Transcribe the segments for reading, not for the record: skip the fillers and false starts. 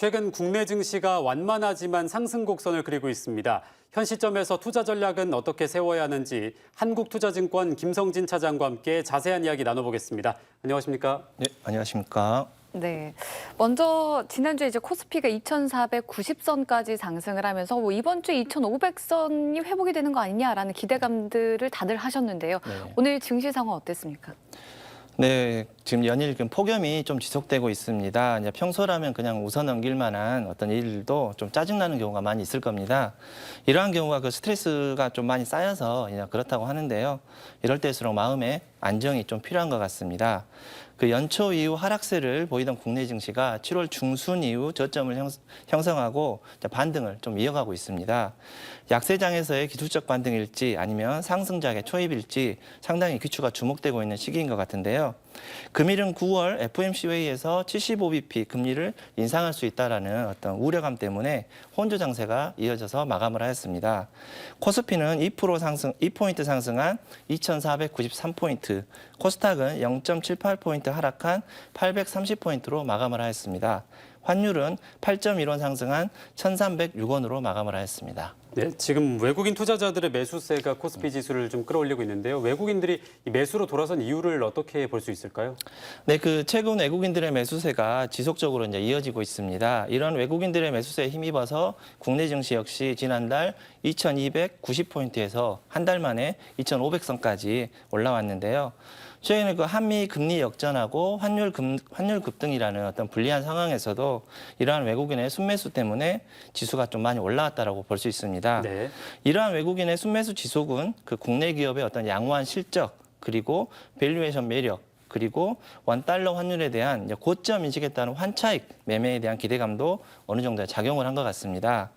최근 국내 증시가 완만하지만 상승 곡선을 그리고 있습니다. 현 시점에서 투자 전략은 어떻게 세워야 하는지 한국투자증권 김성진 차장과 함께 자세한 이야기 나눠보겠습니다. 안녕하십니까? 네, 안녕하십니까? 네. 먼저 지난주에 이제 코스피가 2,490선까지 상승을 하면서 이번 주에 2,500선이 회복이 되는 거 아니냐라는 기대감들을 다들 하셨는데요. 네. 오늘 증시 상황 어땠습니까? 네, 지금 연일 폭염이 좀 지속되고 있습니다. 이제 평소라면 그냥 웃어 넘길 만한 어떤 일도 좀 짜증나는 경우가 많이 있을 겁니다. 이러한 경우가 그 스트레스가 좀 많이 쌓여서 그렇다고 하는데요. 이럴 때일수록 마음의 안정이 좀 필요한 것 같습니다. 그 연초 이후 하락세를 보이던 국내 증시가 7월 중순 이후 저점을 형성하고 반등을 좀 이어가고 있습니다. 약세장에서의 기술적 반등일지 아니면 상승작의 초입일지 상당히 귀추가 주목되고 있는 시기인 것 같은데요. 금일은 9월 FOMC 회의에서 75bp 금리를 인상할 수 있다라는 어떤 우려감 때문에 혼조 장세가 이어져서 마감을 하였습니다. 코스피는 2포인트 상승한 2,493포인트, 코스닥은 0.78포인트 하락한 830포인트로 마감을 하였습니다. 환율은 8.1원 상승한 1,306원으로 마감을 하였습니다. 네, 지금 외국인 투자자들의 매수세가 코스피 지수를 좀 끌어올리고 있는데요. 외국인들이 이 매수로 돌아선 이유를 어떻게 볼 수 있을까요? 네, 최근 외국인들의 매수세가 지속적으로 이어지고 있습니다. 이런 외국인들의 매수세에 힘입어서 국내 증시 역시 지난달 2,290포인트에서 한 달 만에 2,500선까지 올라왔는데요. 최근에 한미 금리 역전하고 환율 급등이라는 어떤 불리한 상황에서도 이러한 외국인의 순매수 때문에 지수가 좀 많이 올라왔다라고 볼 수 있습니다. 네. 이러한 외국인의 순매수 지속은 그 국내 기업의 어떤 양호한 실적 그리고 밸류에이션 매력 그리고 원달러 환율에 대한 고점 인식에 따른 환차익 매매에 대한 기대감도 어느 정도 작용을 한 것 같습니다.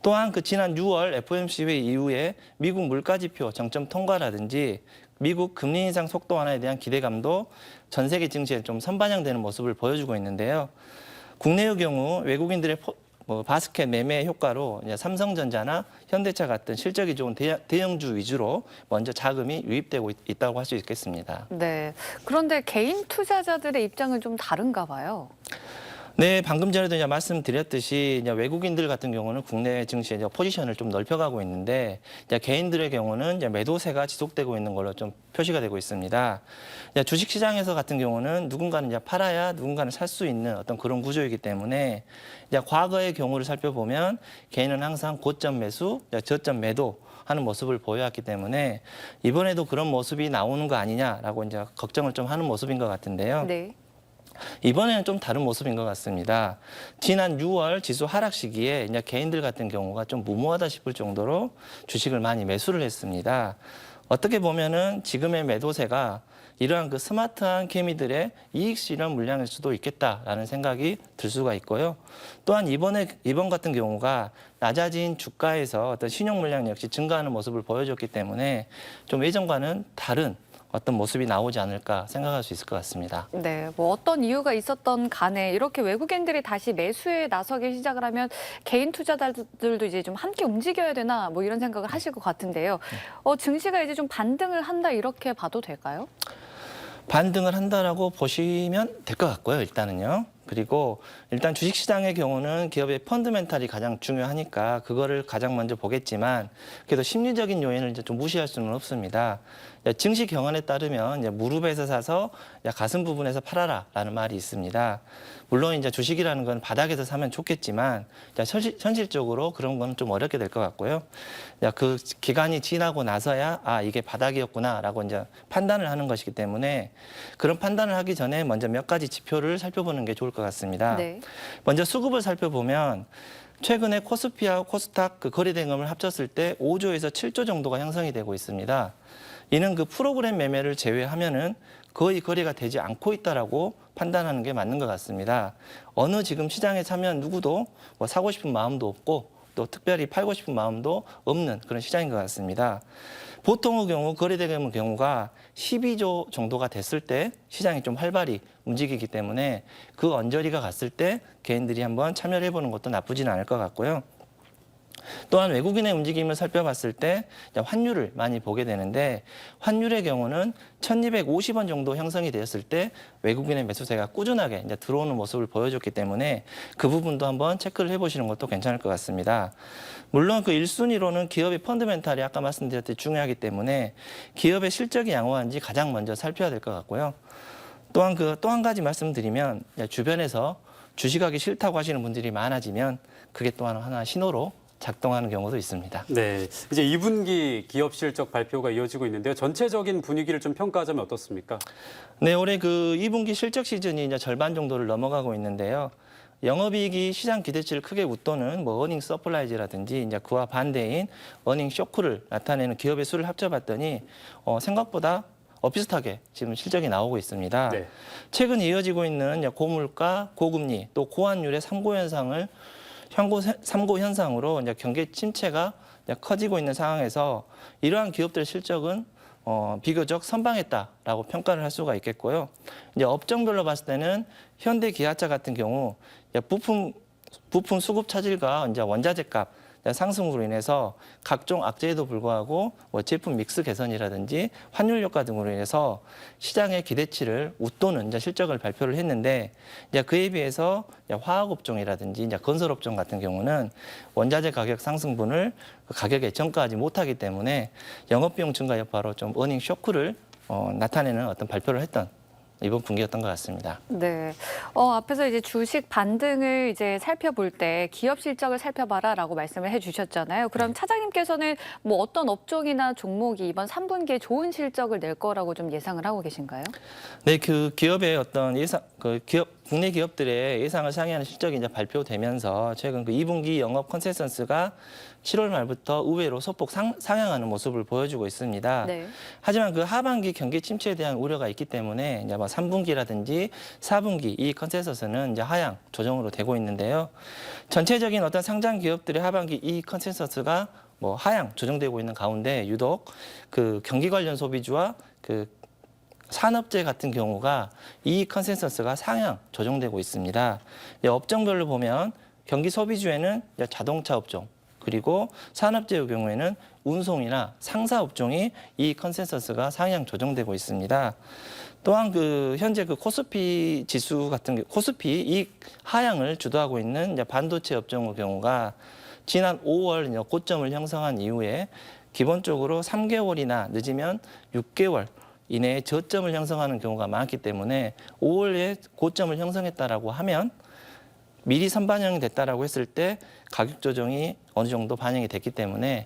또한 지난 6월 FOMC 회의 이후에 미국 물가지표 정점 통과라든지 미국 금리 인상 속도 완화에 대한 기대감도 전 세계 증시에 좀 선반영되는 모습을 보여주고 있는데요. 국내의 경우 외국인들의 바스켓 매매 효과로 삼성전자나 현대차 같은 실적이 좋은 대형주 위주로 먼저 자금이 유입되고 있다고 할 수 있겠습니다. 네. 그런데 개인 투자자들의 입장은 좀 다른가 봐요. 네, 방금 전에도 말씀드렸듯이 외국인들 같은 경우는 국내 증시의 포지션을 좀 넓혀가고 있는데 개인들의 경우는 매도세가 지속되고 있는 걸로 좀 표시가 되고 있습니다. 주식시장에서 같은 경우는 누군가는 팔아야 누군가는 살 수 있는 어떤 그런 구조이기 때문에 과거의 경우를 살펴보면 개인은 항상 고점 매수, 저점 매도 하는 모습을 보여왔기 때문에 이번에도 그런 모습이 나오는 거 아니냐라고 걱정을 좀 하는 모습인 것 같은데요. 네. 이번에는 좀 다른 모습인 것 같습니다. 지난 6월 지수 하락 시기에 개인들 같은 경우가 좀 무모하다 싶을 정도로 주식을 많이 매수를 했습니다. 어떻게 보면은 지금의 매도세가 이러한 스마트한 개미들의 이익 실현 물량일 수도 있겠다라는 생각이 들 수가 있고요. 또한 이번 같은 경우가 낮아진 주가에서 어떤 신용 물량 역시 증가하는 모습을 보여줬기 때문에 좀 예전과는 다른 어떤 모습이 나오지 않을까 생각할 수 있을 것 같습니다. 네, 어떤 이유가 있었던 간에 이렇게 외국인들이 다시 매수에 나서기 시작을 하면 개인 투자자들도 이제 좀 함께 움직여야 되나 이런 생각을 하실 것 같은데요. 증시가 이제 좀 반등을 한다 이렇게 봐도 될까요? 반등을 한다라고 보시면 될 것 같고요, 일단은요. 그리고 일단 주식시장의 경우는 기업의 펀드멘탈이 가장 중요하니까 그거를 가장 먼저 보겠지만 그래도 심리적인 요인을 좀 무시할 수는 없습니다. 증시 경험에 따르면 무릎에서 사서 가슴 부분에서 팔아라라는 말이 있습니다. 물론 주식이라는 건 바닥에서 사면 좋겠지만 현실적으로 그런 건 좀 어렵게 될 것 같고요. 그 기간이 지나고 나서야 이게 바닥이었구나라고 판단을 하는 것이기 때문에 그런 판단을 하기 전에 먼저 몇 가지 지표를 살펴보는 게 좋을 것 같습니다. 네. 먼저 수급을 살펴보면 최근에 코스피와 코스닥 거래 대금을 합쳤을 때 5조에서 7조 정도가 형성이 되고 있습니다. 이는 프로그램 매매를 제외하면은 거의 거래가 되지 않고 있다라고 판단하는 게 맞는 것 같습니다. 어느 지금 시장에 참여한 누구도 사고 싶은 마음도 없고 또 특별히 팔고 싶은 마음도 없는 그런 시장인 것 같습니다. 보통의 경우 거래대금의 경우가 12조 정도가 됐을 때 시장이 좀 활발히 움직이기 때문에 그 언저리가 갔을 때 개인들이 한번 참여를 해보는 것도 나쁘지는 않을 것 같고요. 또한 외국인의 움직임을 살펴봤을 때 환율을 많이 보게 되는데 환율의 경우는 1,250원 정도 형성이 되었을 때 외국인의 매수세가 꾸준하게 이제 들어오는 모습을 보여줬기 때문에 그 부분도 한번 체크를 해보시는 것도 괜찮을 것 같습니다. 물론 그 1순위로는 기업의 펀드멘탈이 아까 말씀드렸듯이 중요하기 때문에 기업의 실적이 양호한지 가장 먼저 살펴야 될 것 같고요. 또한 또 한 가지 말씀드리면 주변에서 주식하기 싫다고 하시는 분들이 많아지면 그게 또한 하나 신호로 작동하는 경우도 있습니다. 네, 이제 2분기 기업 실적 발표가 이어지고 있는데요. 전체적인 분위기를 좀 평가하자면 어떻습니까? 네, 올해 그 2분기 실적 시즌이 이제 절반 정도를 넘어가고 있는데요. 영업이익이 시장 기대치를 크게 웃도는 어닝 서프라이즈라든지 이제 그와 반대인 어닝 쇼크를 나타내는 기업의 수를 합쳐봤더니 생각보다 비슷하게 지금 실적이 나오고 있습니다. 네. 최근 이어지고 있는 고물가, 고금리, 또 고환율의 삼고 현상으로 이제 경기 침체가 이제 커지고 있는 상황에서 이러한 기업들의 실적은 비교적 선방했다라고 평가를 할 수가 있겠고요. 이제 업종별로 봤을 때는 현대 기아차 같은 경우 부품 수급 차질과 이제 원자재 값 상승으로 인해서 각종 악재에도 불구하고 제품 믹스 개선이라든지 환율 효과 등으로 인해서 시장의 기대치를 웃도는 이제 실적을 발표를 했는데 이제 그에 비해서 화학업종이라든지 이제 건설업종 같은 경우는 원자재 가격 상승분을 가격에 전가하지 못하기 때문에 영업비용 증가 여파로 좀 어닝 쇼크를 나타내는 어떤 발표를 했던 이번 분기였던 것 같습니다. 네. 앞에서 이제 주식 반등을 이제 살펴볼 때 기업 실적을 살펴봐라라고 말씀을 해주셨잖아요. 그럼 차장님께서는 뭐 어떤 업종이나 종목이 이번 3분기에 좋은 실적을 낼 거라고 좀 예상을 하고 계신가요? 네, 그 기업의 어떤 예상, 국내 기업들의 예상을 상회하는 실적이 이제 발표되면서 최근 그 2분기 영업 컨센서스가 7월 말부터 의외로 소폭 상향하는 모습을 보여주고 있습니다. 네. 하지만 그 하반기 경기 침체에 대한 우려가 있기 때문에 이제 3분기라든지 4분기 이 컨센서스는 이제 하향 조정으로 되고 있는데요. 전체적인 어떤 상장 기업들의 하반기 이 컨센서스가 하향 조정되고 있는 가운데 유독 그 경기 관련 소비주와 그 산업재 같은 경우가 이 컨센서스가 상향 조정되고 있습니다. 업종별로 보면 경기 소비주에는 자동차 업종, 그리고 산업재의 경우에는 운송이나 상사 업종이 이 컨센서스가 상향 조정되고 있습니다. 또한 현재 코스피 지수 같은 코스피 이 하향을 주도하고 있는 반도체 업종의 경우가 지난 5월 고점을 형성한 이후에 기본적으로 3개월이나 늦으면 6개월 이내에 저점을 형성하는 경우가 많기 때문에 5월에 고점을 형성했다라고 하면 미리 선반영이 됐다라고 했을 때 가격 조정이 어느 정도 반영이 됐기 때문에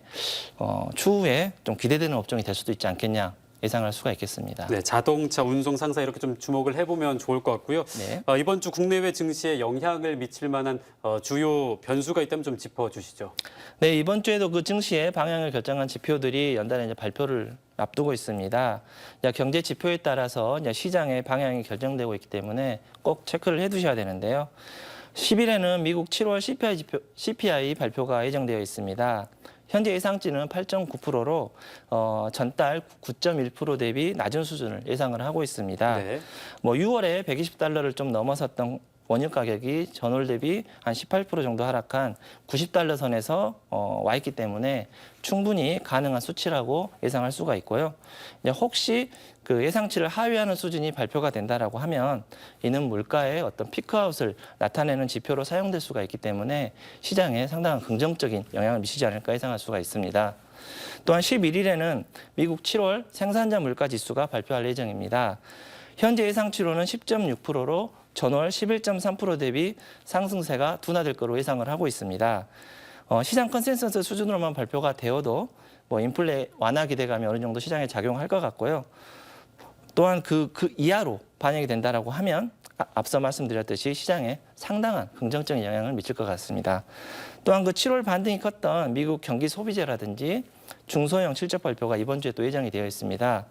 추후에 좀 기대되는 업종이 될 수도 있지 않겠냐 예상할 수가 있겠습니다. 네, 자동차, 운송, 상사 이렇게 좀 주목을 해보면 좋을 것 같고요. 네. 이번 주 국내외 증시에 영향을 미칠 만한 주요 변수가 있다면 좀 짚어주시죠. 네, 이번 주에도 그 증시의 방향을 결정한 지표들이 연달아 이제 발표를 앞두고 있습니다. 경제 지표에 따라서 시장의 방향이 결정되고 있기 때문에 꼭 체크를 해두셔야 되는데요. 10일에는 미국 7월 CPI 발표가 예정되어 있습니다. 현재 예상치는 8.9%로 전달 9.1% 대비 낮은 수준을 예상을 하고 있습니다. 네. 6월에 120달러를 좀 넘어섰던 원유 가격이 전월 대비 한 18% 정도 하락한 90달러 선에서 와 있기 때문에 충분히 가능한 수치라고 예상할 수가 있고요. 혹시 그 예상치를 하회하는 수준이 발표가 된다라고 하면 이는 물가의 어떤 피크아웃을 나타내는 지표로 사용될 수가 있기 때문에 시장에 상당한 긍정적인 영향을 미치지 않을까 예상할 수가 있습니다. 또한 11일에는 미국 7월 생산자 물가 지수가 발표할 예정입니다. 현재 예상치로는 10.6%로 전월 11.3% 대비 상승세가 둔화될 것으로 예상을 하고 있습니다. 시장 컨센서스 수준으로만 발표가 되어도 인플레 완화 기대감이 어느 정도 시장에 작용할 것 같고요. 또한 그 이하로 반영이 된다라고 하면 앞서 말씀드렸듯이 시장에 상당한 긍정적인 영향을 미칠 것 같습니다. 또한 그 7월 반등이 컸던 미국 경기 소비재라든지 중소형 실적 발표가 이번 주에 또 예정이 되어 있습니다.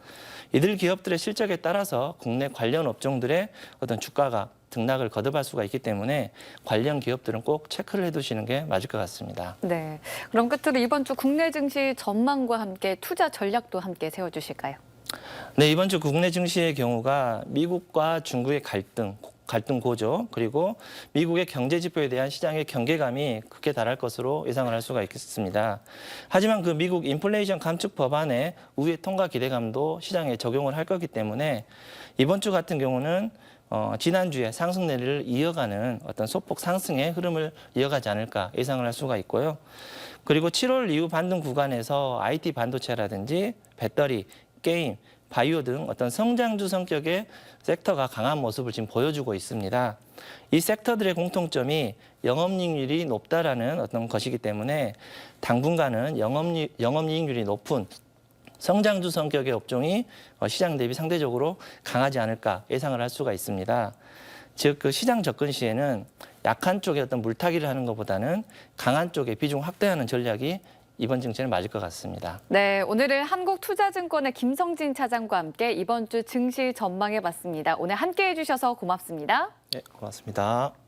이들 기업들의 실적에 따라서 국내 관련 업종들의 어떤 주가가 등락을 거듭할 수가 있기 때문에 관련 기업들은 꼭 체크를 해두시는 게 맞을 것 같습니다. 네. 그럼 끝으로 이번 주 국내 증시 전망과 함께 투자 전략도 함께 세워주실까요? 네, 이번 주 국내 증시의 경우가 미국과 중국의 갈등, 갈등 고조 그리고 미국의 경제 지표에 대한 시장의 경계감이 극에 달할 것으로 예상을 할 수가 있겠습니다. 하지만 그 미국 인플레이션 감축 법안의 우회 통과 기대감도 시장에 적용을 할 거기 때문에 이번 주 같은 경우는 지난주에 상승 내리를 이어가는 어떤 소폭 상승의 흐름을 이어가지 않을까 예상을 할 수가 있고요. 그리고 7월 이후 반등 구간에서 IT 반도체라든지 배터리, 게임, 바이오 등 어떤 성장주 성격의 섹터가 강한 모습을 지금 보여주고 있습니다. 이 섹터들의 공통점이 영업이익률이 높다라는 어떤 것이기 때문에 당분간은 영업이익률이 높은 성장주 성격의 업종이 시장 대비 상대적으로 강하지 않을까 예상을 할 수가 있습니다. 즉, 그 시장 접근 시에는 약한 쪽에 어떤 물타기를 하는 것보다는 강한 쪽에 비중 확대하는 전략이 이번 증시는 맞을 것 같습니다. 네, 오늘은 한국투자증권의 김성진 차장과 함께 이번 주 증시 전망해봤습니다. 오늘 함께해 주셔서 고맙습니다. 네, 고맙습니다.